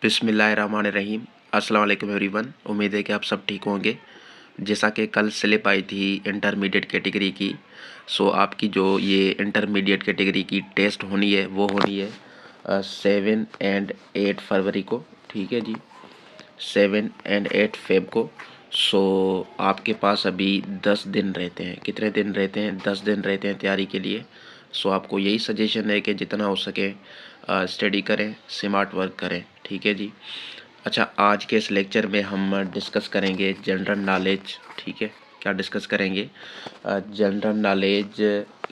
बिस्मिल्लाहिर्रहमानिर्रहीम। अस्सलाम वालेकुम एवरीवन। उम्मीद है कि आप सब ठीक होंगे। जैसा कि कल स्लिप आई थी इंटरमीडिएट कैटेगरी की, सो आपकी जो ये इंटरमीडिएट कैटेगरी की टेस्ट होनी है वो होनी है 7 एंड 8 फरवरी को। ठीक है जी, 7 एंड 8 फेब को। सो आपके पास अभी 10 दिन रहते हैं। कितने दिन रहते हैं? 10 दिन रहते हैं तैयारी के लिए। सो आपको यही सजेशन है कि जितना हो सके स्टडी करें, स्मार्ट वर्क करें। ठीक है जी। अच्छा, आज के इस लेक्चर में हम डिस्कस करेंगे जनरल नॉलेज। ठीक है, क्या डिस्कस करेंगे? जनरल नॉलेज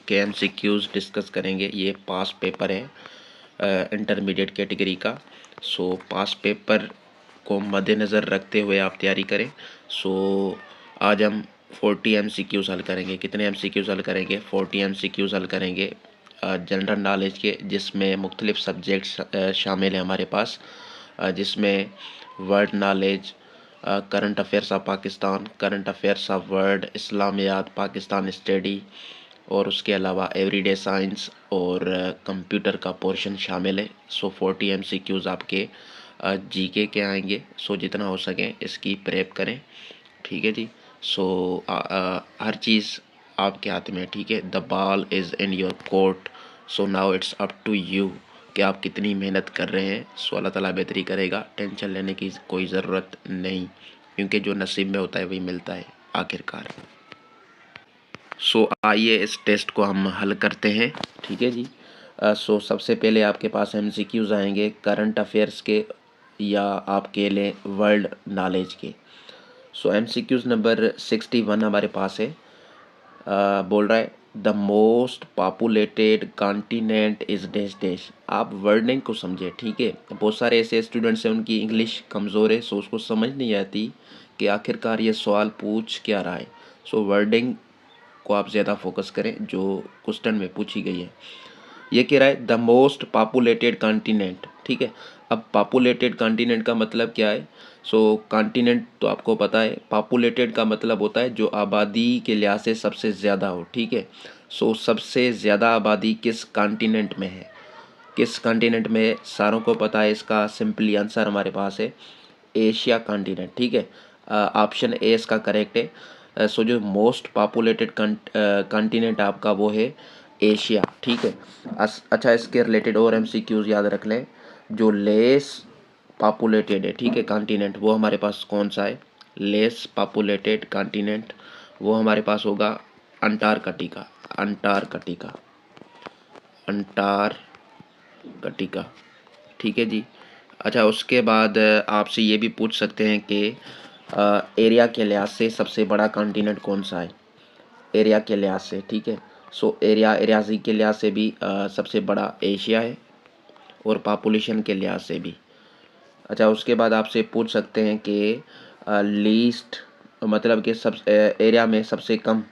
के एमसीक्यूज़ डिस्कस करेंगे। ये पास पेपर है इंटरमीडिएट कैटेगरी का। सो पास पेपर को मद्देनज़र रखते हुए आप तैयारी करें। सो आज हम 40 एमसीक्यूज़ हल करेंगे। कितने एमसीक्यूज़ हल करेंगे? 40 एमसीक्यूज़ हल करेंगे जनरल नॉलेज के, जिसमें मुख्तलिफ सब्जेक्ट्स शामिल हैं हमारे पास, जिसमें world knowledge, current affairs of Pakistan, current affairs of world, इस्लामियात, पाकिस्तान स्टडी, और उसके अलावा एवरीडे साइंस और कंप्यूटर का पोर्शन शामिल है। सो 40 एमसीक्यूज़ आपके जीके के आएंगे। सो जितना हो सके इसकी प्रेप करें। ठीक है जी। सो हर चीज़ आपके हाथ में है। ठीक है, the ball is in your court. So now it's up to you कि आप कितनी मेहनत कर रहे हैं। सो अल्लाह ताला बेहतरी करेगा। टेंशन लेने की कोई ज़रूरत नहीं, क्योंकि जो नसीब में होता है वही मिलता है आखिरकार। सो आइए इस टेस्ट को हम हल करते हैं। ठीक है जी। सो सबसे पहले आपके पास एमसीक्यूज़ आएंगे करंट अफेयर्स के या आपके लिए वर्ल्ड नॉलेज के। सो एमसीक्यूज़ नंबर 61 हमारे पास है। बोल रहा है the most populated continent is dash dash. आप वर्डिंग को समझे। ठीक है, बहुत सारे ऐसे स्टूडेंट्स हैं उनकी इंग्लिश कमज़ोर है, सो उसको समझ नहीं आती कि आखिरकार ये सवाल पूछ क्या रहा है। सो वर्डिंग को आप ज़्यादा फोकस करें जो क्वेश्चन में पूछी गई है। ये कह रहा है द मोस्ट पॉपुलेटेड कॉन्टिनेंट। ठीक है, अब पॉपुलेटेड कॉन्टिनेंट का मतलब क्या है? सो कॉन्टिनेंट तो आपको पता है, पॉपुलेटेड का मतलब होता है जो आबादी के लिहाज से सबसे ज़्यादा हो। ठीक है, सो सबसे ज़्यादा आबादी किस कॉन्टिनेंट में है? किस कॉन्टिनेंट में? सारों को पता है, इसका सिंपली आंसर हमारे पास है एशिया कॉन्टिनेंट। ठीक है, ऑप्शन ए इसका करेक्ट है। सो जो मोस्ट पॉपुलेटेड कॉन्टिनेंट आपका वो है एशिया। ठीक है। अच्छा, इसके रिलेटेड और एमसीक्यूज याद रख लें। जो लेस पॉपुलेटेड है, ठीक है, कॉन्टिनेंट, वो हमारे पास कौन सा है? लेस पॉपुलेटेड कॉन्टिनेंट वो हमारे पास होगा अंटार्कटिका। Antarctica, Antarctica. ठीक है जी। अच्छा, उसके बाद आपसे ये भी पूछ सकते हैं कि एरिया के लिहाज से सबसे बड़ा कॉन्टिनेंट कौन सा है? एरिया के लिहाज से। ठीक है, सो एरियाजी के लिहाज से भी सबसे बड़ा एशिया है, और पॉपुलेशन के लिहाज से भी। अच्छा, उसके बाद आपसे पूछ सकते हैं कि लीस्ट, मतलब कि सब एरिया में सबसे कम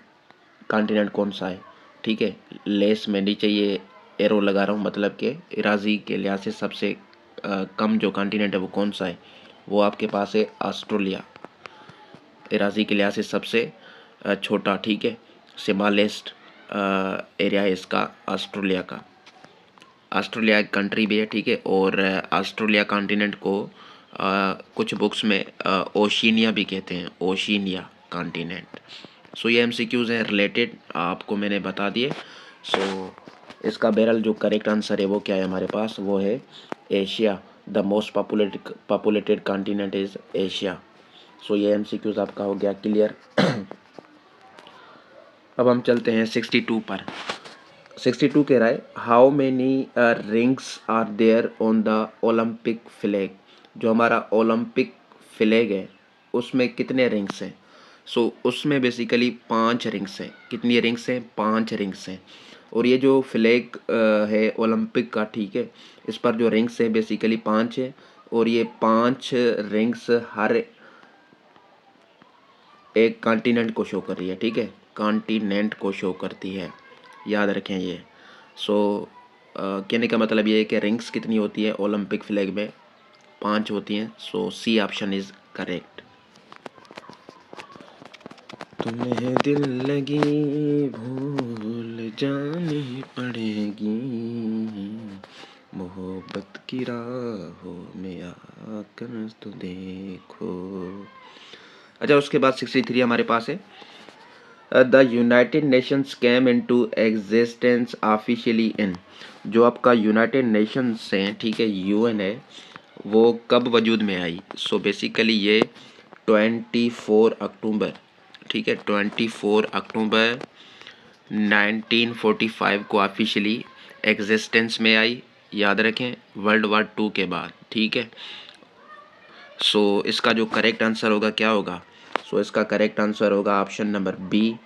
कॉन्टिनेंट कौन सा है? ठीक है, लेस में नीचे ये एरो लगा रहा हूँ, मतलब कि एराजी के लिहाज से सबसे कम जो कॉन्टिनेंट है वो कौन सा है? वो आपके पास है ऑस्ट्रेलिया। एराजी के लिहाज से सबसे छोटा, ठीक है, स्मॉलेस्ट एरिया है इसका ऑस्ट्रेलिया का। ऑस्ट्रेलिया एक कंट्री भी है। ठीक है, और ऑस्ट्रेलिया कॉन्टिनेंट को कुछ बुक्स में ओशिनिया भी कहते हैं, ओशिनिया कॉन्टिनेंट। सो ये एमसीक्यूज़ हैं रिलेटेड, आपको मैंने बता दिए। सो इसका बहरहाल जो करेक्ट आंसर है वो क्या है हमारे पास? वो है Asia. The most populated continent is Asia. So ये एमसीक्यूज़ आपका हो गया क्लियर। अब हम चलते हैं 62 पर। 62 कह रहा है how many rings are there on the Olympic flag. जो हमारा ओलंपिक फ्लैग है उसमें कितने रिंग्स हैं? सो उसमें बेसिकली 5 रिंग्स हैं। कितनी रिंग्स हैं? 5 रिंग्स हैं। और ये जो फ्लैग है ओलंपिक का, ठीक है, इस पर जो रिंग्स हैं बेसिकली 5 है, और ये 5 रिंग्स हर एक कॉन्टिनेंट को शो कर रही है। ठीक है, कॉन्टिनेंट को शो करती है, याद रखें ये। सो कहने का मतलब ये है कि रिंग्स कितनी होती है ओलंपिक फ्लैग में? 5 होती हैं। सो सी ऑप्शन इज़ करेक्ट। तुम्हें दिल लगी भूल जानी पड़ेगी, मोहब्बत की राहों में आकर तो देखो। अच्छा, उसके बाद 63 हमारे पास है, the United Nations came into existence officially in. जो आपका यूनाइटेड नेशंस हैं, ठीक है, यूएन है, वो कब वजूद में आई? सो बेसिकली ये 24 अक्टूबर, ठीक है, 24 अक्टूबर 1945 को ऑफिशियली एग्जिस्टेंस में आई। याद रखें, वर्ल्ड वार 2 के बाद, ठीक है। सो इसका जो करेक्ट आंसर होगा क्या होगा? सो इसका करेक्ट आंसर होगा ऑप्शन नंबर बी,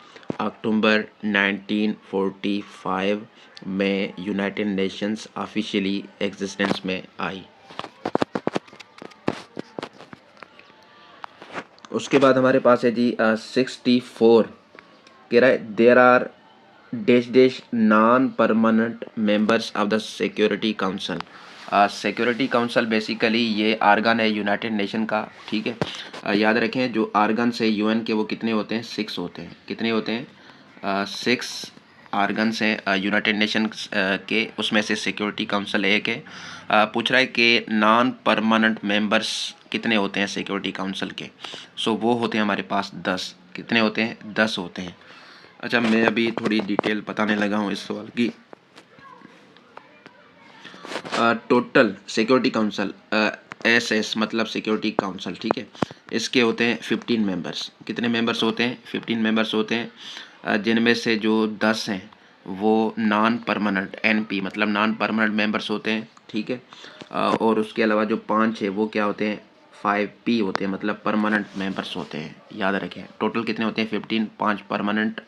अक्टूबर 1945 में यूनाइटेड नेशंस ऑफिशियली एग्जिस्टेंस में आई। उसके बाद हमारे पास है जी 64, कह रहा है there are dash dash non permanent members of the security council. Security council basically ये आर्गन है यूनाइटेड नेशन का, ठीक है। याद रखें, जो आर्गन्स है यूएन के वो कितने होते हैं? 6 होते हैं। कितने होते हैं? 6 आर्गन्स हैं यूनाइटेड नेशन के, उसमें से सिक्योरिटी काउंसिल एक है। पूछ रहा है कि नॉन परमानेंट मेंबर्स कितने होते हैं सिक्योरिटी काउंसिल के? सो वो होते हैं हमारे पास 10। कितने होते हैं? 10 होते हैं। अच्छा, मैं अभी थोड़ी डिटेल बताने लगा हूँ इस सवाल की। टोटल सिक्योरिटी काउंसिल, एसएस मतलब सिक्योरिटी काउंसिल, ठीक है, इसके होते हैं 15 मेंबर्स। कितने मेंबर्स होते हैं? 15 मेंबर्स होते हैं, जिनमें से जो 10 हैं वो नॉन परमानेंट, एनपी मतलब नॉन परमानेंट मेंबर्स होते हैं, ठीक है। और उसके अलावा जो 5 है वो क्या होते हैं? 5P होते हैं, मतलब परमानेंट मेंबर्स होते हैं। याद रखें, टोटल कितने होते हैं? 15, 5 परमानेंट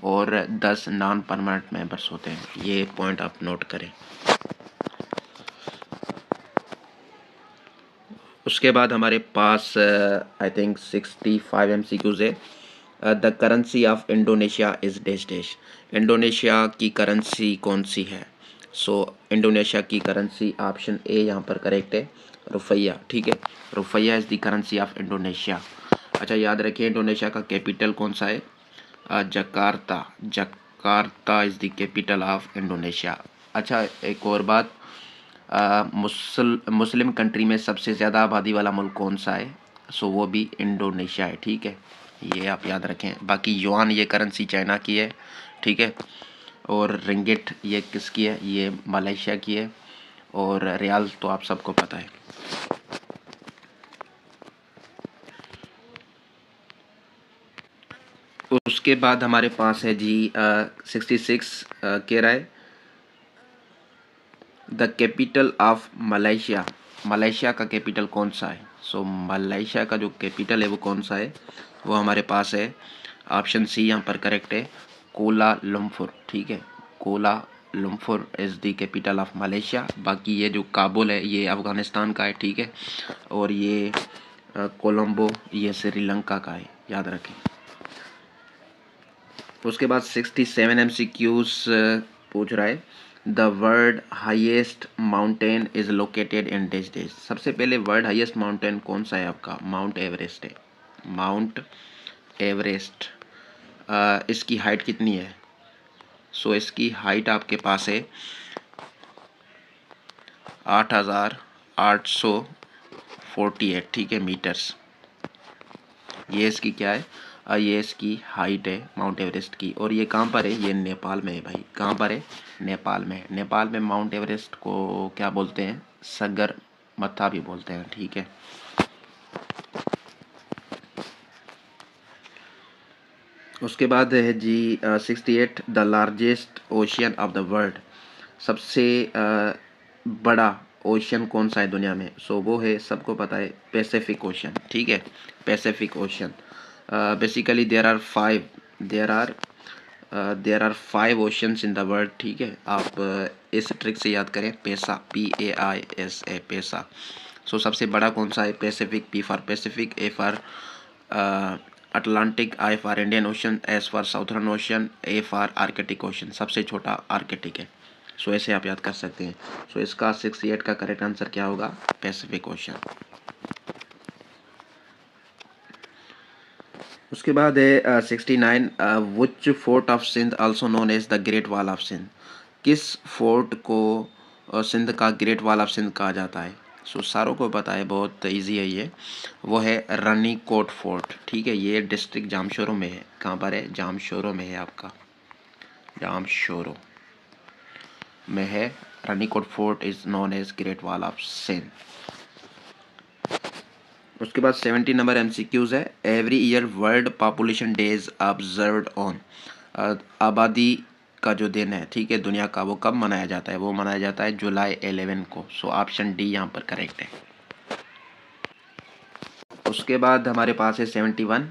और 10 नॉन परमानेंट मेंबर्स होते हैं। ये पॉइंट आप नोट करें। उसके बाद हमारे पास आई थिंक 65 MCQs है। The currency of Indonesia is dash dash. Indonesia की करेंसी कौन सी है? सो इंडोनेशिया की करेंसी ऑप्शन ए यहाँ पर करेक्ट है, रुपया, ठीक है। रुपया is the currency of Indonesia. अच्छा, याद रखिए इंडोनेशिया का कैपिटल कौन सा है? Jakarta. Jakarta is the capital of Indonesia. अच्छा, एक और बात, मुस्लिम कंट्री में सबसे ज़्यादा आबादी वाला मुल्क कौन सा है? सो वो भी इंडोनेशिया है, ठीक है, ये आप याद रखें। बाकी युआन ये करेंसी चाइना की है, ठीक है, और रिंगिट ये किसकी है? ये मलेशिया की है, और रियाल तो आप सबको पता है। उसके बाद हमारे पास है जी 66, कह रहा है the capital of Malaysia. Malaysia का कैपिटल कौन सा है? सो मलेशिया का जो कैपिटल है वो कौन सा है? वो हमारे पास है ऑप्शन सी यहाँ पर करेक्ट है, कोलालमपुर, ठीक है। Kuala Lumpur is the capital of Malaysia. बाकी ये जो काबुल है ये अफ़गानिस्तान का है, ठीक है, और ये कोलंबो ये श्रीलंका का है, याद रखें। उसके बाद 67 MCQs पूछ रहा है the world highest mountain is located in dash dash. सबसे पहले वर्ल्ड हाईएस्ट माउंटेन कौन सा है आपका? माउंट एवरेस्ट है, माउंट एवरेस्ट। इसकी हाइट कितनी है? सो इसकी हाइट आपके पास है 8,848, ठीक है, मीटर्स। ये इसकी क्या है? ये इसकी हाइट है माउंट एवरेस्ट की। और ये कहाँ पर है? ये नेपाल में है भाई। कहाँ पर है? नेपाल में। नेपाल में माउंट एवरेस्ट को क्या बोलते हैं? सगरमाथा भी बोलते हैं, ठीक है। उसके बाद है जी 68 the largest ocean of the world. सबसे बड़ा ओशियन कौन सा है दुनिया में? सो वो है, सबको पता है, पैसिफिक ओशियन, ठीक है, Pacific Ocean. Basically there are 5 oceans in the world, ठीक है। आप इस ट्रिक से याद करें, पैसा, PAISA, पैसा। सो सबसे बड़ा कौन सा है? Pacific, P for Pacific, A for Atlantic, I for Indian ocean, S for southern ocean, A for Arctic ocean. सबसे छोटा आर्कटिक है। सो ऐसे आप याद कर सकते हैं। सो इसका 68 का करेक्ट आंसर क्या होगा? Pacific Ocean. उसके बाद है 69 which fort of Sindh also known as the great wall of Sindh. किस फोर्ट को सिंध का ग्रेट वॉल ऑफ सिंध कहा जाता है? सो सारों को पता है, बहुत इजी है ये। वो है रानीकोट फोर्ट, ठीक है। ये डिस्ट्रिक्ट जामशोरो में है। कहाँ पर है? जामशोरो में है आपका, जामशोरो में है। Ranikot fort is known as great wall of Sindh. उसके बाद 70 नंबर MCQs है। Every year world population days observed on, आबादी का जो दिन है, ठीक है, दुनिया का, वो कब मनाया जाता है? वो मनाया जाता है जुलाई 11 को। सो ऑप्शन डी यहाँ पर करेक्ट है। उसके बाद हमारे पास है 71।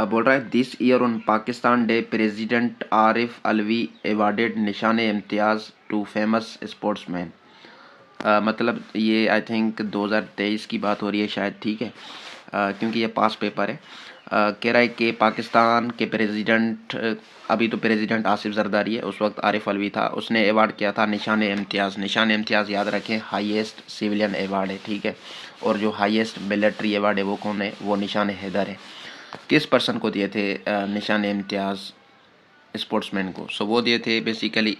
बोल रहा है this year on Pakistan day president Arif Alvi awarded निशान इम्तियाज़ टू फेमस स्पोर्ट्समैन। मतलब ये आई थिंक 2023 की बात हो रही है शायद, ठीक है, क्योंकि ये पास पेपर है। कह रहा है कि पाकिस्तान के प्रेसिडेंट, अभी तो प्रेसिडेंट आसिफ जरदारी है, उस वक्त आरिफ अलवी था, उसने अवार्ड किया था निशान इम्तियाज़। निशान इम्तियाज़ याद रखें हाईएस्ट सिविलियन अवार्ड है, ठीक है। और जो हाईएस्ट मिलिट्री अवार्ड है वो कौन है? वो निशान हैदर है। किस पर्सन को दिए थे निशान इम्तियाज़? स्पोर्ट्समैन को। सो वो दिए थे बेसिकली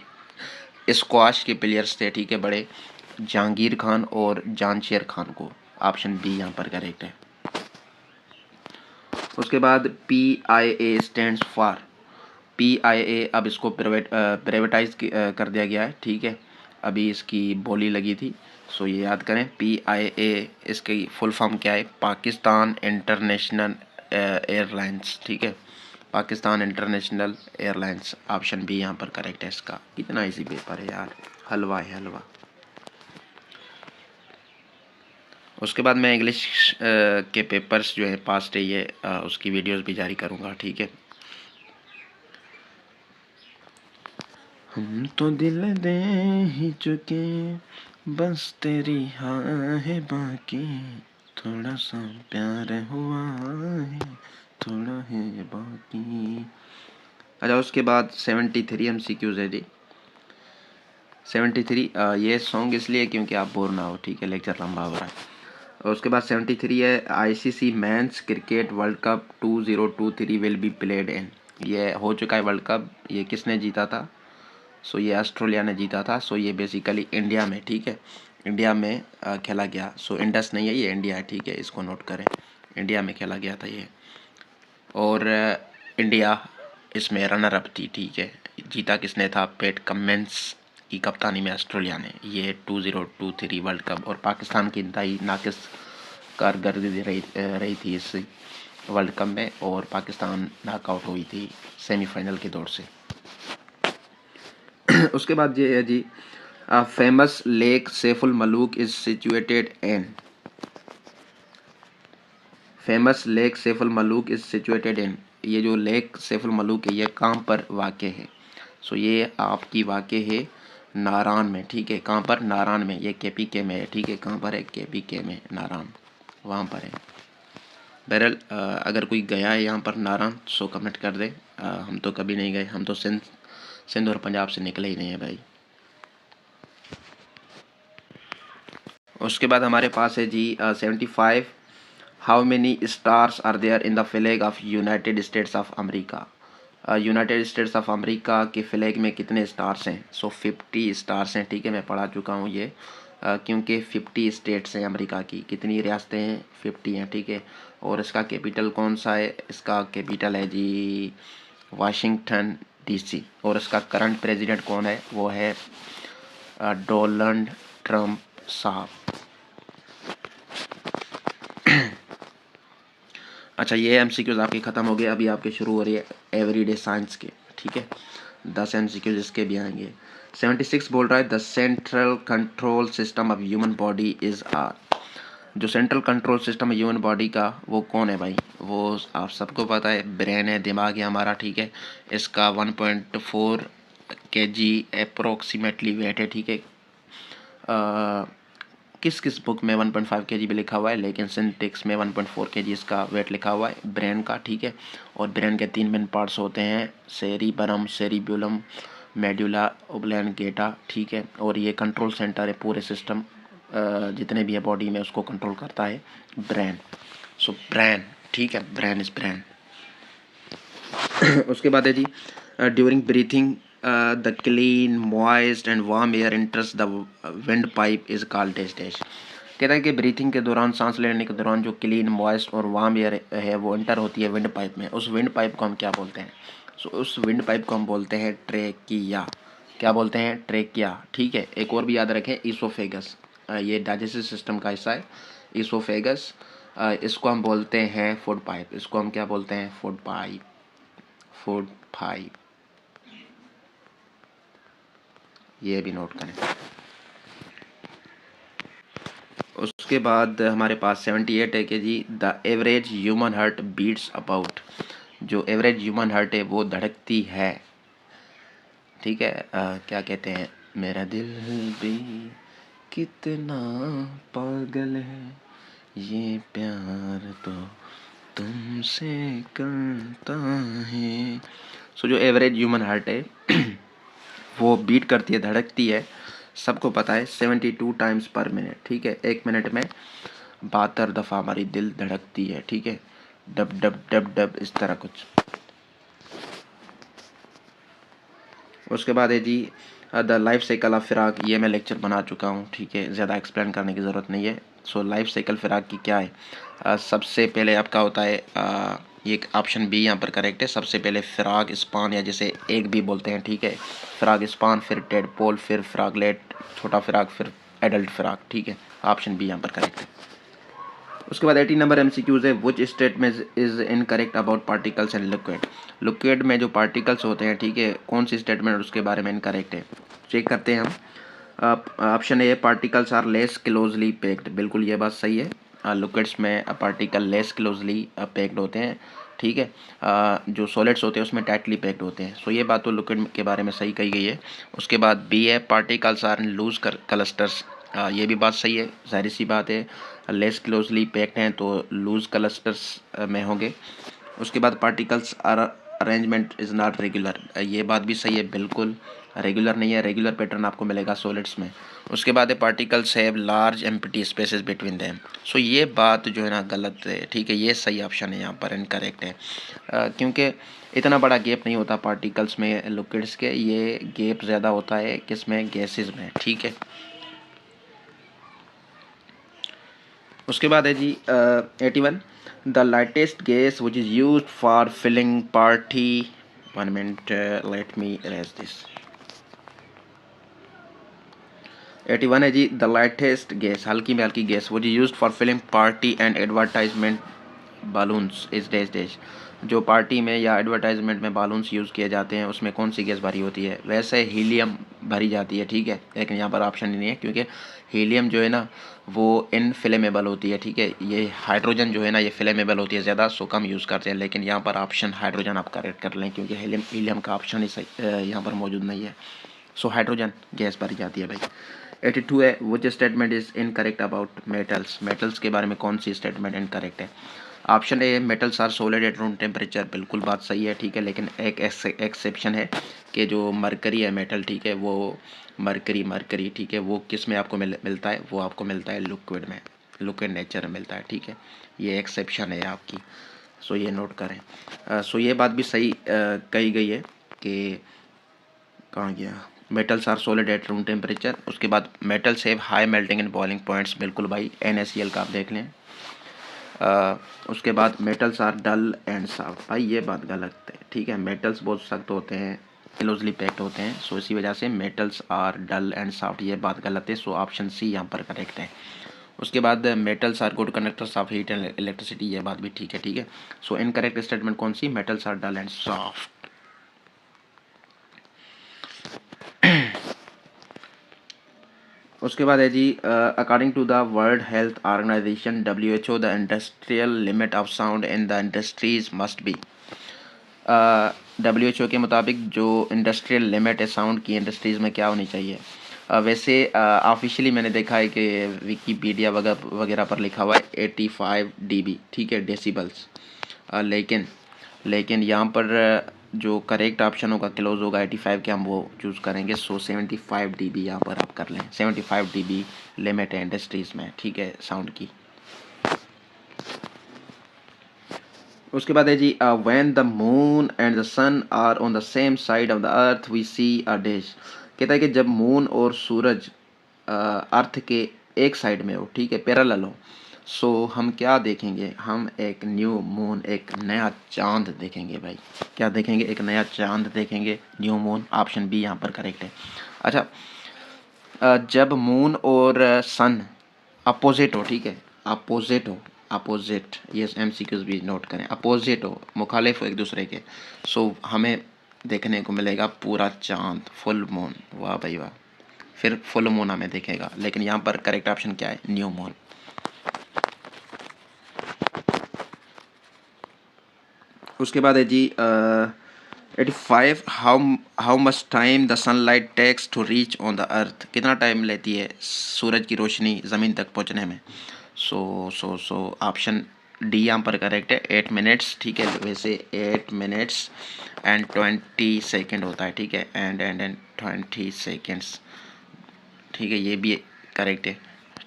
स्क्वाश के प्लेयर्स थे, ठीक है, बड़े, जहांगीर खान और जानशेर खान को। ऑप्शन बी यहाँ पर करेक्ट है। उसके बाद PIA स्टैंड्स फॉर, PIA अब इसको प्राइवेटाइज कर दिया गया है, ठीक है, अभी इसकी बोली लगी थी। सो ये याद करें, PIA इसकी फुल फॉर्म क्या है? पाकिस्तान इंटरनेशनल एयरलाइंस, ठीक है, Pakistan International Airlines. Option B यहाँ पर करेक्ट है इसका। कितना इजी पेपर है यार, हलवा है हलवा। उसके बाद मैं इंग्लिश के पेपर्स जो है पास्ट है ये उसकी वीडियोस भी जारी करूँगा, ठीक है। हम तो दिल दे ही चुके, बस तेरी हाँ है बाकी, थोड़ा सा प्यार हुआ है, थोड़ा है बाकी। अच्छा, उसके बाद 73 MCQs है जी। 73 ये सॉन्ग इसलिए क्योंकि आप बोर ना हो, ठीक है, लेक्चर लंबा हो रहा है। और उसके बाद 73 है ICC men's cricket world cup 2023 will be played in. ये हो चुका है वर्ल्ड कप, ये किसने जीता था? सो ये ऑस्ट्रेलिया ने जीता था। सो ये बेसिकली इंडिया में, ठीक है, इंडिया में खेला गया। सो इंडस नहीं है, ये इंडिया है, ठीक है, इसको नोट करें, इंडिया में खेला गया था ये। और इंडिया इसमें रनर अप थी, ठीक है। जीता किसने था? पैट कमिंस की कप्तानी में ऑस्ट्रेलिया ने ये 2023 वर्ल्ड कप। और पाकिस्तान की इंतहाई नाकिस कारकर्दगी रही थी इस वर्ल्ड कप में, और पाकिस्तान नॉकआउट हुई थी सेमीफाइनल के दौर से। उसके बाद ये है जी, famous lake Saiful Malook is situated in, famous lake Saiful Malook is situated in, ये जो लेक सैफुल मलूक है ये कहाँ पर वाक़ है? सो ये आपकी वाक़ है नारान में, ठीक है। कहाँ पर? नारान में। ये KPK में है, ठीक है। कहाँ पर है? KPK में, नारान, वहाँ पर है। बहरहाल अगर कोई गया है यहाँ पर नारान, सो कमेंट कर दे। हम तो कभी नहीं गए, हम तो सिंध और पंजाब से निकले ही नहीं है भाई। उसके बाद हमारे पास है जी 75। How many stars are there in the flag of United States of America? United States of America के फ्लैग में कितने स्टार्स हैं? सो 50 स्टार्स हैं, ठीक है, मैं पढ़ा चुका हूँ ये, क्योंकि 50 स्टेट्स हैं अमेरिका की। कितनी रियासतें हैं? 50 हैं, ठीक है। और इसका कैपिटल कौन सा है? इसका कैपिटल है जी वाशिंगटन DC। और इसका करंट प्रेसिडेंट कौन है? वो है डोनाल्ड ट्रम्प साहब। अच्छा, ये MCQs आपके ख़त्म हो गए। अभी आपके शुरू हो रही है एवरीडे साइंस के, ठीक है, 10 MCQs इसके भी आएंगे। 76 बोल रहा है the central control system of human body is are, जो सेंट्रल कंट्रोल सिस्टम है ह्यूमन बॉडी का वो कौन है भाई? वो आप सबको पता है, ब्रेन है, दिमाग है हमारा, ठीक है। इसका 1.4 kg अप्रोक्सीमेटली वेट है, ठीक है। किस किस बुक में 1.5 kg भी लिखा हुआ है, लेकिन सिंटेक्स में 1.4 kg इसका वेट लिखा हुआ है ब्रेन का, ठीक है। और ब्रेन के 3 मेन पार्ट्स होते हैं, सेरिबरम, सेरिब्यूलम, मेडुला ओब्लॉन्गेटा, ठीक है। और ये कंट्रोल सेंटर है पूरे सिस्टम, जितने भी है बॉडी में, उसको कंट्रोल करता है ब्रेन। सो ब्रेन, ठीक है, ब्रेन इज ब्रेन। उसके बाद है जी during breathing the clean, moist and warm air enters the windpipe is called as dash. कहता है कि ब्रीथिंग के दौरान, सांस लेने के दौरान जो क्लीन, मॉइस्ट और वार्म एयर है वो एंटर होती है विंड पाइप में। उस विंड पाइप को हम क्या बोलते हैं? सो उस विंड पाइप को हम बोलते हैं ट्रेकिया। क्या बोलते हैं? ट्रेकिया। ठीक है, एक और भी याद रखें, ईसोफेगस, ये डाइजेस्टिव सिस्टम का हिस्सा है, ईसोफेगस। इसको हम बोलते हैं फूड पाइप। इसको हम क्या बोलते हैं? Food pipe. फूड पाइप, ये भी नोट करें। उसके बाद हमारे पास 78 है कि जी the average human heart beats about. जो एवरेज ह्यूमन हार्ट है वो धड़कती है, ठीक है, क्या कहते हैं, मेरा दिल भी कितना पागल है, ये प्यार तो तुमसे करता है। सो जो एवरेज ह्यूमन हार्ट है वो बीट करती है, धड़कती है, सबको पता है 72 टाइम्स पर मिनट। ठीक है, एक मिनट में 72 दफ़ा हमारी दिल धड़कती है। ठीक है, डब डब डब डब, इस तरह कुछ। उसके बाद है जी द लाइफ साइकिल ऑफ फिराक। ये मैं लेक्चर बना चुका हूँ, ठीक है, ज़्यादा एक्सप्लेन करने की ज़रूरत नहीं है। सो लाइफ साइकिल फिराक की क्या है? सबसे पहले आपका होता है, ये ऑप्शन बी यहाँ पर करेक्ट है। सबसे पहले फिराक स्पान, या जैसे एक भी बोलते हैं, ठीक है, फिराक स्पान, फिर टेडपोल, फिर फिराकलेट, छोटा फिराक, फिर एडल्ट फिराक। ठीक है, ऑप्शन बी यहाँ पर करेक्ट है। उसके बाद 80 नंबर MCQs है। Which statement is incorrect about particles and liquid. Liquid में जो पार्टिकल्स होते हैं, ठीक है, कौन सी स्टेटमेंट उसके बारे में इनकरेक्ट है? चेक करते हैं हम। Option A, particles are less closely packed. बिल्कुल ये बात सही है, लिक्विड्स में पार्टिकल लेस क्लोजली पैक्ड होते हैं। ठीक है, जो सॉलिड्स होते हैं उसमें टाइटली पैक्ड होते हैं। सो ये बात तो लिक्विड के बारे में सही कही गई है। उसके बाद बी है, particles are in loose clusters. ये भी बात सही है, जाहिर सी बात है, लेस क्लोजली पैक्ड हैं तो लूज क्लस्टर्स में होंगे। उसके बाद particles are arrangement is not regular. ये बात भी सही है, बिल्कुल रेगुलर नहीं है, रेगुलर पैटर्न आपको मिलेगा सॉलिड्स में। उसके बाद है, particles have large empty spaces between them. So ये बात जो है ना गलत है, ठीक है, ये सही ऑप्शन है, यहाँ पर इनकरेक्ट है, क्योंकि इतना बड़ा गैप नहीं होता पार्टिकल्स में लिक्विड्स के, ये गैप ज़्यादा होता है किसमें? गैसेज में। ठीक है, उसके बाद है जी 81, the lightest gas which is use for filling party. 1 minute, let me raise this. 81 है जी द लाइटेस्ट गैस, हल्की में हल्की गैस, which is use for filling party and advertisement balloons is dash dash. जो पार्टी में या एडवर्टाइजमेंट में बालून्स यूज़ किए जाते हैं उसमें कौन सी गैस भरी होती है? वैसे हीलियम भरी जाती है, ठीक है, लेकिन यहाँ पर ऑप्शन ही नहीं है, क्योंकि हीलियम जो है ना वो इनफ्लेमेबल होती है। ठीक है, ये हाइड्रोजन जो है ना ये फ्लेमेबल होती है ज़्यादा, सो कम यूज़ करते हैं, लेकिन यहाँ पर ऑप्शन हाइड्रोजन आप करेक्ट कर लें, क्योंकि हीलियम का ऑप्शन ही सही यहाँ पर मौजूद नहीं है। सो हाइड्रोजन गैस भरी जाती है भाई। 82 है, which statement is incorrect about metals. Metals के बारे में कौन सी स्टेटमेंट इनकरेक्ट है? Option A, metals are solid at room temperature. बिल्कुल बात सही है, ठीक है, लेकिन एक एक्सेप्शन है कि जो मरकरी है मेटल, ठीक है, वो मरकरी, ठीक है, वो किस में आपको मिलता है? वो आपको मिलता है लिक्विड में, लिक्विड नेचर में मिलता है। ठीक है, ये एक्सेप्शन है आपकी, सो ये नोट करें। सो ये बात भी सही कही गई है कि कहाँ गया, metals are solid at room temperature. उसके बाद metals have high melting and boiling points. बिल्कुल भाई, NaCl का आप देख लें। उसके बाद metals are dull and soft. भाई ये बात गलत है, ठीक है, मेटल्स बहुत सख्त होते हैं, क्लोजली पैक्ड होते हैं, सो इसी वजह से metals are dull and soft, ये बात गलत है, सो ऑप्शन सी यहाँ पर करेक्ट है। उसके बाद metals are good conductors of heat and electricity, ये बात भी ठीक है, ठीक है, सो इनकरेक्ट स्टेटमेंट कौन सी? Metals are dull and soft. उसके बाद है जी according to the world health organisation WHO, the industrial limit of sound in the industries must be. WHO के मुताबिक जो इंडस्ट्रियल लिमिट है साउंड की इंडस्ट्रीज़ में क्या होनी चाहिए? वैसे ऑफिशियली मैंने देखा है कि विकीपीडिया वगैरह पर लिखा हुआ है 85 dB, ठीक है, डेसिबल्स, लेकिन यहाँ पर जो करेक्ट ऑप्शन होगा क्लोज होगा 85 के, हम वो चूज़ करेंगे। सो 75 dB यहाँ पर आप कर लें, 75 dB लिमिट है इंडस्ट्रीज़ में, ठीक है, साउंड की। उसके बाद है जी when the moon and the sun are on the same side of the earth we see a dash. कहता है कि जब मून और सूरज अर्थ के एक साइड में हो, ठीक है, पैरेलल हो। सो हम क्या देखेंगे, हम एक न्यू मून, एक नया चांद देखेंगे भाई। क्या देखेंगे, एक नया चांद देखेंगे, न्यू मून। ऑप्शन बी यहाँ पर करेक्ट है। अच्छा, जब मून और सन अपोजिट हो, ठीक है, अपोजिट हो, अपोजिट, ये एमसीक्यूज भी नोट करें, अपोजिट हो, मुखालिफ हो एक दूसरे के, सो हमें देखने को मिलेगा पूरा चांद, फुल मून। वाह भाई वाह, फिर फुल मून हमें दिखेगा। लेकिन यहाँ पर करेक्ट ऑप्शन क्या है, न्यू मून। उसके बाद है जी 85, how much time the sunlight takes to reach on the earth. कितना टाइम लेती है सूरज की रोशनी ज़मीन तक पहुंचने में। सो ऑप्शन डी यहाँ पर करेक्ट है, 8 मिनट्स, ठीक है। वैसे 8 मिनट्स एंड 20 सेकेंड होता है, ठीक है, एंड 20 सेकेंड्स, ठीक है, ये भी करेक्ट है,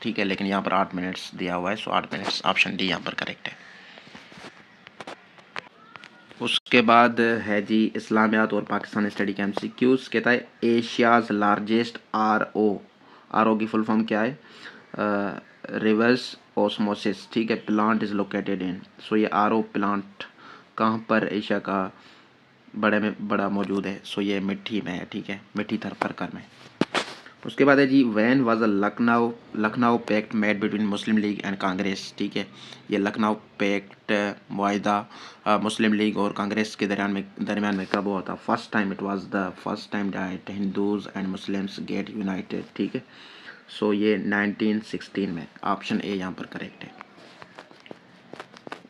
ठीक है। लेकिन यहाँ पर 8 मिनट्स दिया हुआ है, सो 8 मिनट्स, ऑप्शन डी यहाँ पर करेक्ट है। उसके बाद है जी इस्लामियात और पाकिस्तान स्टडी के एमसीक्यूज। कहता है एशियाज़ लार्जेस्ट आर ओ की फुल फॉर्म क्या है, रिवर्स ऑस्मोसिस, ठीक है, प्लांट इज़ लोकेटेड इन। सो ये आर ओ प्लांट कहाँ पर एशिया का बड़े में बड़ा मौजूद है, सो ये मिट्टी में है, ठीक है, मिट्टी प्रकार में। उसके बाद है जी when was a Lucknow pact made between Muslim League and Congress, ठीक है। ये लखनऊ पैक्ट मुआहिदा मुस्लिम लीग और कांग्रेस के दरमियान में कब हुआ था। First time, it was the first time that Hindus and Muslims get united, ठीक है। सो ये 1916 में, ऑप्शन ए यहाँ पर करेक्ट है।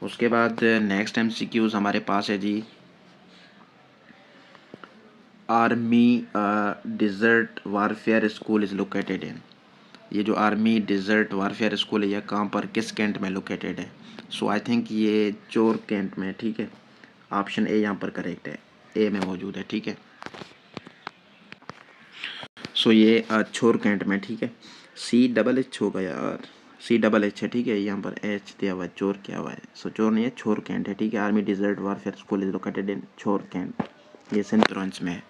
उसके बाद नेक्स्ट एमसीक्यूज हमारे पास है जी army desert warfare school is located in. ये जो आर्मी डिज़र्ट वारफेयर स्कूल है, ये कहाँ पर, किस कैंट में लोकेटेड है। सो आई थिंक ये चोर कैंट में, ठीक है, ऑप्शन ए यहाँ पर करेक्ट है, ए में मौजूद है, ठीक है। सो ये चोर कैंट में, ठीक है, सी डबल एच होगा यार, सी डबल एच है, ठीक है, यहाँ पर एच दिया हुआ है, चोर क्या हुआ है, सो चोर नहीं है, चोर कैंट है, ठीक है। Army desert warfare school is located in Chor Cantt, ये सेंट ब्रांच में है।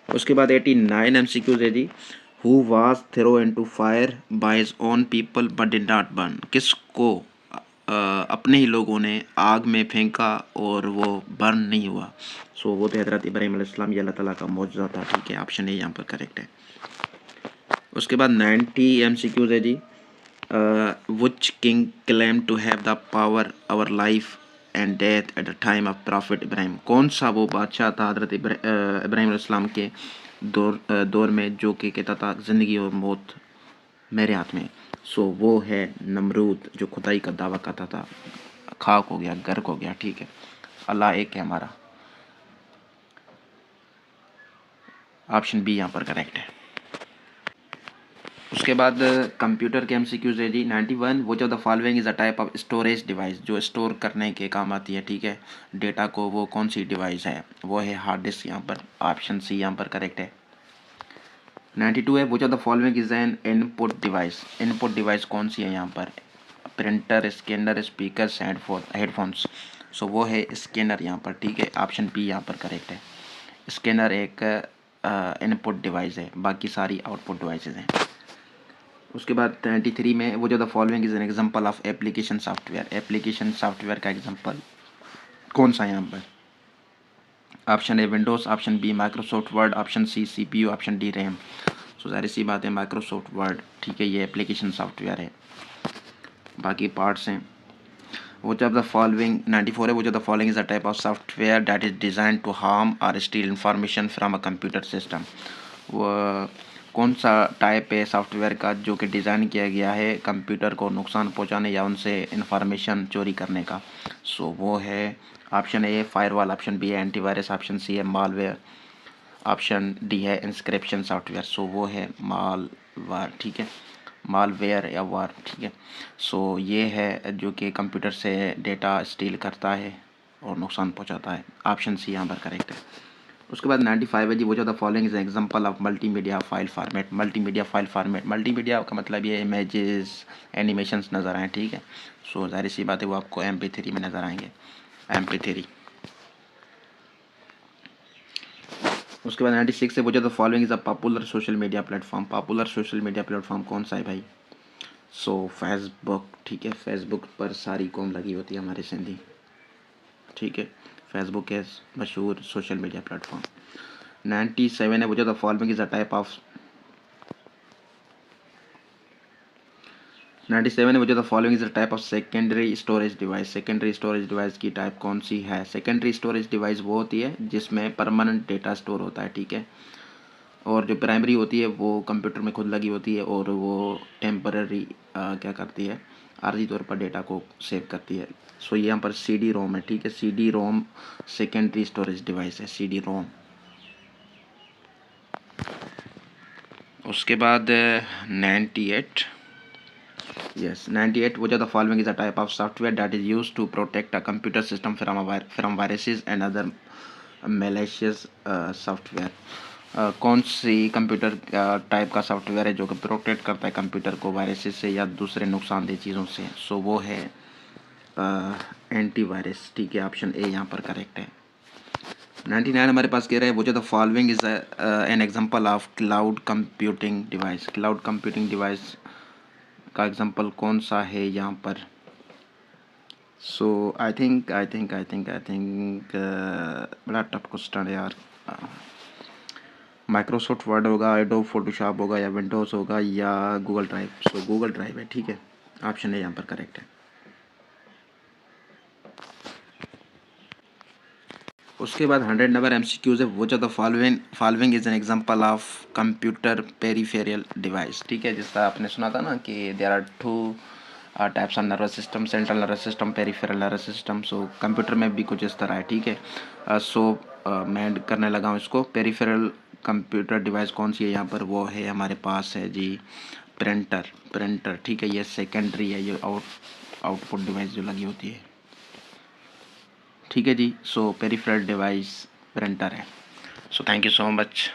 उसके बाद 89 एमसीक्यूज है जी who was throw into fire by his own people but did not burn. किसको अपने ही लोगों ने आग में फेंका और वो बर्न नहीं हुआ। सो वो तो हज़रत इब्राहीम अलैहिस्सलाम, ये अल्लाह ताला का मौजज़ा था, ठीक है, ऑप्शन ए यहाँ पर करेक्ट है। उसके बाद 90 एमसीक्यूज है जी which king claimed to have the power our life and death at the time of Prophet Ibrahim। कौन सा वो बादशाह था हज़रत इब्राहीम अलैहिस्सलाम के दौर में जो कि कहता था ज़िंदगी और मौत मेरे हाथ में। सो वो है नमरूद, जो खुदाई का दावा करता था, खाक हो गया, गर्क हो गया, ठीक है। अल्लाह एक है हमारा, ऑप्शन बी यहाँ पर करेक्ट है। उसके बाद कंप्यूटर के एमसीक्यूज है जी 91 वो जो the following is a type of storage device, जो स्टोर करने के काम आती है, ठीक है, डेटा को, वो कौन सी डिवाइस है, वो है हार्ड डिस्क, यहाँ पर ऑप्शन सी यहाँ पर करेक्ट है। 92 है वो जो the following is N input device. Input device कौन सी है यहाँ पर, प्रिंटर, स्कैनर, स्पीकर, हेडफोन्स। सो वो है स्कैनर यहाँ पर, ठीक है, ऑप्शन बी यहाँ पर करेक्ट है। स्कैनर एक इनपुट डिवाइस है, बाकी सारी आउटपुट डिवाइसेज हैं। उसके बाद 93 में वो जो the following is an example of application software. Application software का एग्जांपल कौन सा है यहाँ पर, option A Windows, option B Microsoft Word, option C CPU, option D RAM. So जाहिर सी बात है माइक्रोसॉफ्ट वर्ड, ठीक है, ये एप्लीकेशन सॉफ्टवेयर है, बाकी पार्ट्स हैं। वो जब द फॉलोइंग 94 है वो जो the following is a type of software that is design to harm और steal information from a computer system. वो कौन सा टाइप है सॉफ्टवेयर का जो कि डिज़ाइन किया गया है कंप्यूटर को नुकसान पहुंचाने या उनसे इंफॉर्मेशन चोरी करने का। सो वो है option A firewall, option B है एंटीवायरस, ऑप्शन सी है मालवेयर, ऑप्शन डी है इंस्क्रिप्शन सॉफ्टवेयर। सो वो है मालवार, ठीक है, मालवेयर या वार, ठीक है। सो ये है जो कि कंप्यूटर से डेटा स्टील करता है और नुकसान पहुंचाता है, ऑप्शन सी यहाँ पर करेक्ट है। उसके बाद 95 है जी वो जो the following is example of multimedia file format. Multimedia file format, multimedia का मतलब ये इमेजेस, एनिमेशंस नज़र आए, ठीक है। सो जाहिर सी बात है वो आपको MP3 में नज़र आएंगे, MP3। उसके बाद 96 से पूछा तो following is a popular social media platform. Popular social media platform कौन सा है भाई? सो फेसबुक, ठीक है, फेसबुक पर सारी कौम लगी होती है हमारी सिंधी, ठीक है। फेसबुक है मशहूर सोशल मीडिया प्लेटफॉर्म। 97 है पूछा the following is a type of 97 है पूछा the following is a type of secondary storage device. Secondary storage device की टाइप कौन सी है? सेकेंडरी स्टोरेज डिवाइस वो होती है जिसमें परमानेंट डेटा स्टोर होता है, ठीक है। और जो प्राइमरी होती है वो कंप्यूटर में खुद लगी होती है और वो टेम्पररी क्या करती है, आर्जी तौर पर डेटा को सेव करती है। सो यहाँ पर सी डी रोम है, ठीक है। C D ROM secondary storage device है, सी डी रोम। उसके बाद 98, yes 98 which of the following is a type of software that is used to protect a computer system from viruses and other malicious software। कौन सी computer type का software है जो कि protect करता है कंप्यूटर को वायरसेस से या दूसरे नुकसानदेह चीज़ों से? सो वो है एंटीवायरस, ठीक है। ऑप्शन ए यहाँ पर करेक्ट है। 99 हमारे पास कह रहा है वो जो the following is an example of cloud computing device. Cloud computing device का एग्जांपल कौन सा है यहाँ पर? सो आई थिंक बड़ा टफ क्वेश्चन है यार। माइक्रोसॉफ्ट वर्ड होगा, एडोब फोटोशॉप होगा, या विंडोज़ होगा, या गूगल ड्राइव। सो गूगल ड्राइव है, ठीक है। ऑप्शन है यहाँ पर करेक्ट है। उसके बाद 100 नंबर MCQs है वो जो the following is an example of computer peripheral device, ठीक है। जिसका आपने सुना था ना कि there are two types of nervous system, central nervous system, peripheral nervous system. So computer में भी कुछ इस तरह है, ठीक है। सो मैं करने लगा हूँ इसको। पेरिफेरल कंप्यूटर डिवाइस कौन सी है यहाँ पर? वो है हमारे पास है जी प्रिंटर, ठीक है। ये सेकेंडरी है, ये आउटपुट डिवाइस जो लगी होती है, ठीक है जी। सो पेरिफेरल डिवाइस प्रिंटर है। So thank you so much.